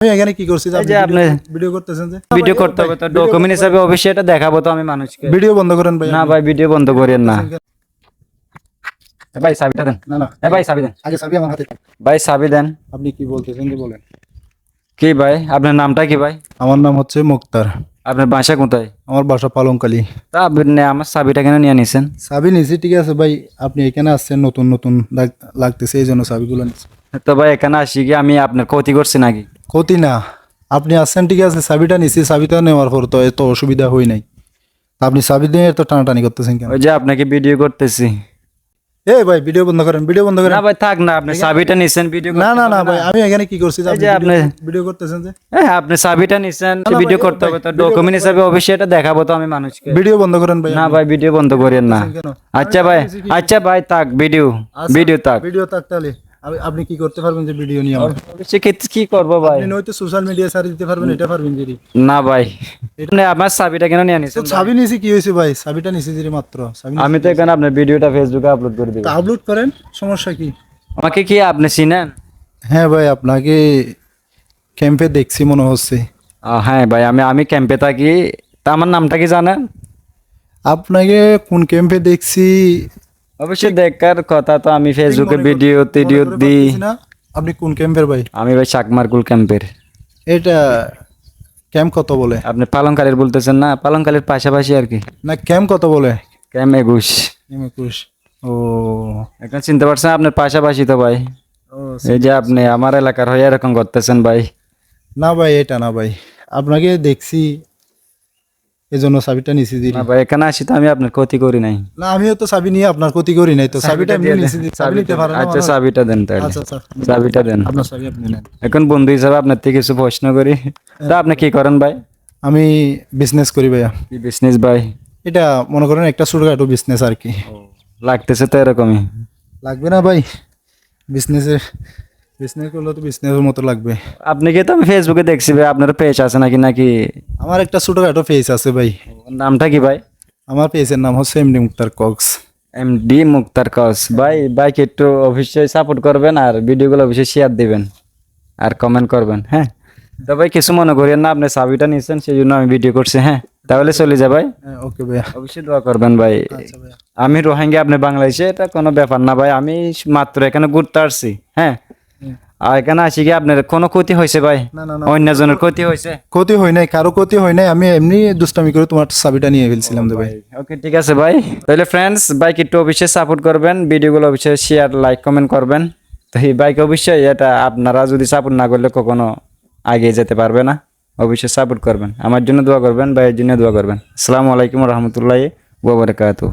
আমি এখানে কি করছি এই যে আপনি ভিডিও করতেছেন যে ভিডিও করতে হবে তো ডকুমেন্ট হিসাবে অবশ্যই এটা দেখাবো তো আমি মানুষকে। ভিডিও বন্ধ করেন ভাই। না ভাই ভিডিও বন্ধ করেন না ভাই, চাবিটা দেন। না না ভাই চাবি দেন, আগে চাবি আমার হাতে। ভাই চাবি দেন। আপনি কি বলতেছেন যে বলেন। কি ভাই আপনার নামটা কি ভাই? আমার নাম হচ্ছে মুক্তার। আপনার বাসা কোথায়? আমার বাসা পালংকালী। তা আপনি আমার চাবিটা কেন নিয়ে নিছেন? চাবি নিছি ঠিক আছে ভাই, আপনি এখানে আসছেন নতুন নতুন লাগতেছে এই জন্য চাবিগুলো নিচ্ছি। তো ভাই এখানে আসি কি আমি আপনার ক্ষতি করছি নাকি? ক্ষতি না, আপনি আসছেন ঠিক আছে, চাবিটা নিছি, চাবিটা নেওয়ার পর তো এত অসুবিধা হই নাই, আপনি চাবি দিয়ে এত টানাটানি করতেছেন কেন? ওই যে আপনাকে ভিডিও করতেছি। এ ভাই ভিডিও বন্ধ করেন, ভিডিও বন্ধ করেন। না ভাই থাক না, আপনি চাবিটা নিছেন ভিডিও না না না ভাই, আমি এখানে কি করছি এই যে আপনি ভিডিও করতেছেন যে হ্যাঁ আপনি চাবিটা নিছেন না ভিডিও ভাই, করতে হবে তো ভাই, ডকুমেন্ট হিসাবে অবশ্যই এটা দেখাবো তো আমি মানুষকে। ভিডিও বন্ধ করেন ভাই। না ভাই ভিডিও বন্ধ করেন না। কেন? আচ্ছা ভাই, আচ্ছা ভাই থাক ভিডিও, ভিডিও থাক। ভিডিও থাক তাহলে আপনি কি করতে পারবেন যে ভিডিও নিয়ে আমার? অবশ্যই কি করবো ভাই? আপনি নয়তো সোশ্যাল মিডিয়া সারি দিতে পারবেন, এটা পারবেন যদি। না ভাই আপনি আমার চাবিটা কেন নিয়ে তো নিছেন? চাবি নিছি কি হয়েছে ভাই, চাবিটা নিছি যে মাত্র চাবি আমি তো এখানে আপনার ভিডিওটা ফেসবুকে আপলোড করে দিব। আপলোড করেন, সমস্যা কি? আমাকে কি আপনি চিনেন? হ্যাঁ ভাই, আপনাকে ক্যাম্পে দেখছি মনে হচ্ছে। হ্যাঁ ভাই আমি ক্যাম্পে থাকি। তা আমার নামটা কি জানেন? আপনাকে কোন ক্যাম্পে দেখছি অবশ্যই দেখার কথা তো, আমি ফেসবুকে ভিডিও টিডিও মনে করে দিই। পারতেছি না। আপনি কোন ক্যাম্পের ভাই? আমি ভাই চাকমারকুল ক্যাম্পের। এটা ক্যাম্প কত বলে? আপনি পালংকালের বলতেছেন না? পালংকালের পাশাপাশি আর কি। না ক্যাম্প কত বলে? ক্যাম্প 21। একুশ। ও এখন চিনতে পারছেন আপনার পাশাপাশি তো ভাই। ও, এই যে আপনি আমার এলাকার হয়ে এরকম করতেছেন ভাই। না ভাই এটা না ভাই, আপনাকে দেখছি এজন্য চাবিটা নিছি দিই। না ভাই এখানে আসি তো আমি আপনার ক্ষতি করি নাই। না আমিও তো চাবি নিয়ে আপনার ক্ষতি করি নাই, তো চাবিটা এমনি নিছি দিই। চাবি নিতে পারেন না? আচ্ছা চাবিটা দেন তাহলে। আচ্ছা আচ্ছা, চাবিটা দেন। আপনার চাবি আপনি নেন। এখন বন্ধু হিসাবে আপনার থেকে কিছু প্রশ্ন করি। তা আপনি কি করেন ভাই? আমি বিজনেস করি ভাইয়া। কি বিজনেস ভাই? এটা মনে করেন একটা ছোটখাটো বিজনেস আর কি। লাগতেছে তো এরকমই। লাগবে না ভাই, বিজনেসের বিজনেস করলে তো বিজনেসের মতো লাগবে। আপনি কি তো আমি ফেসবুকে দেখছি ভাই, আপনার পেজ আছে নাকি নাকি? আমার একটা ছোটখাটো পেজ আছে ভাই। নামটা কি ভাই? আমার পেজের নাম হচ্ছে এমডি মুক্তার কক্স। এমডি মুক্তার কস। ভাই বাইক একটু অবশ্যই সাপোর্ট করবেন আর ভিডিওগুলো অবশ্যই শেয়ার দিবেন আর কমেন্ট করবেন। হ্যাঁ তো ভাই কিছু মনে করেন না, আপনি চাবিটা নিচ্ছেন সেই জন্য আমি ভিডিও করছি। হ্যাঁ তাহলে চলে যা ভাই। হ্যাঁ ওকে ভাইয়া। অবশ্যই দোয়া করবেন ভাই। আচ্ছা ভাইয়া। আমি রোহিঙ্গা, আপনি বাংলাদেশে, এটা কোনো ব্যাপার না ভাই। আমি মাত্র এখানে ঘুরতে আসছি। হ্যাঁ আর এখানে আসি কি আপনার কোনো ক্ষতি হয়েছে ভাই? না না না, অন্যজনের ক্ষতি হয়েছে? ক্ষতি হয় নাই, কারো ক্ষতি হয় নাই, আমি এমনি দুষ্টামি করে তোমার চাবিটা নিয়ে ফেলছিলাম তো ভাই। ওকে ঠিক আছে ভাই। তাহলে ফ্রেন্ডস বাইক একটু অবশ্যই সাপোর্ট করবেন, ভিডিওগুলো অবশ্যই শেয়ার লাইক কমেন্ট করবেন। তো এই বাইক অবশ্যই এটা আপনারা যদি সাপোর্ট না করলে কখনো আগে যেতে পারবে না। অবশ্যই সাপোর্ট করবেন, আমার জন্য দোয়া করবেন, ভাইয়ের জন্য দোয়া করবেন। আসসালামু আলাইকুম রহমতুল্লাহি ওয়া বারাকাতুহু।